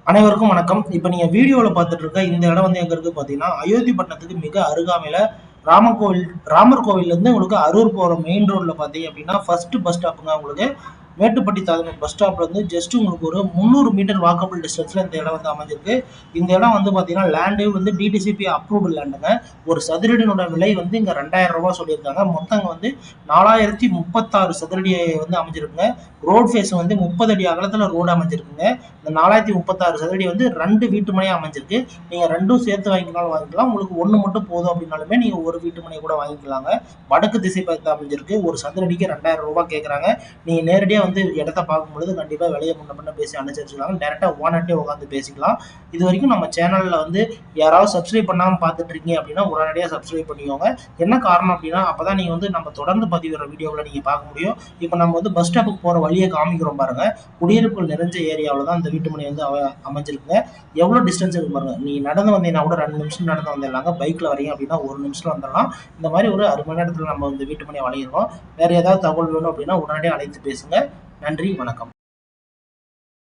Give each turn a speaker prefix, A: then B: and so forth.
A: அனைவருக்கும் வணக்கம். இப்ப நீங்க வீடியோல பார்த்துட்டு இருக்க இந்த இடம் வந்து எங்க இருக்கு பார்த்தீங்கன்னா, அயோத்தி பட்டணத்துக்கு மிக அருகாமையில ராமர் கோவில்ல இருந்து உங்களுக்கு அரூர் போற மெயின் ரோட்ல பார்த்தீங்க அப்படின்னா, ஃபர்ஸ்ட் பஸ் ஸ்டாப்புங்க உங்களுக்கு. மேட்டுப்பட்டி தாதனூர் பஸ் ஸ்டாப்ல இருந்து ஜஸ்ட் உங்களுக்கு ஒரு 300 மீட்டர் வாக்கபிள் டிஸ்டன்ஸ்ல இந்த இடம் வந்து அமைஞ்சிருக்கு. இந்த இடம் வந்து பார்த்தீங்கன்னா, லேண்டு வந்து டிடிசிபி அப்ரூவ்டு லேண்டுங்க. ஒரு சதுரடியினோட விலை வந்து இங்க ரூ. 2000 சொல்லியிருக்காங்க. மொத்தம் வந்து 4036 சதுரடி வந்து அமைஞ்சிருக்குங்க. ரோட் ஃபேஸ் வந்து 30 அடி அகலத்துல ரோடு அமைஞ்சிருக்குங்க. இந்த 4036 சதுரடி வந்து 2 வீட்டு மனையா அமைஞ்சிருக்கு. நீங்க 2ம் சேர்த்து வாங்கினாலும் வாங்கிக்கலாம். உங்களுக்கு 1 மட்டும் போதும் அப்படின்னாலுமே நீங்க ஒரு வீட்டு மனை கூட வாங்கிக்கலாங்க. வடக்கு திசை பார்த்து அமைஞ்சிருக்கு. ஒரு சதுரடிக்கு ரூ. 2000 கேட்குறாங்க. நீங்க நேரடியா வந்து இடத்த பார்க்கும்பொழுது கண்டிப்பா விலையை முன்ன பின்ன பேசி அனுசரிச்சுக்கலாம். டைரக்டா ஓனர்ட்டே உட்காந்து பேசிக்கலாம். இது வரைக்கும் நம்ம சேனல்ல வந்து யாராவது சப்ஸ்கிரைப் பண்ணாம பார்த்துட்டு இருக்கீங்க அப்படின்னா உடனடியாக சப்ஸ்கிரைப் பண்ணிக்கோங்க. என்ன காரணம் அப்படின்னா அப்பதான் நீங்க வந்து நம்ம தொடர்ந்து பதிவிடுற வீடியோவில் நீங்க பார்க்க முடியும். இப்போ நம்ம வந்து பஸ் ஸ்டாப்புக்கு போற வழியை காமிக்கிறோம் பாருங்க. குடியிருப்புகள் நிறைஞ்ச ஏரியாவில் தான் இந்த வீட்டு மனை வந்து அமைஞ்சிருக்குங்க. எவ்வளோ டிஸ்டன்ஸ் இருக்கு பாருங்க. நீங்க நடந்து வந்தீங்கன்னா கூட 2 நிமிஷம் நடந்து வந்துடலாங்க. பைக்ல வரீங்க அப்படின்னா 1 நிமிஷம் வந்துடலாம். இந்த மாதிரி ஒரு 1/2 மணி நேரத்தில் நம்ம வந்து வீட்டு மனை வழங்கியிருக்கோம். வேற ஏதாவது தகவல் வேணும் அப்படின்னா உடனடியாக அழைத்து பேசுங்க. நன்றி, வணக்கம்.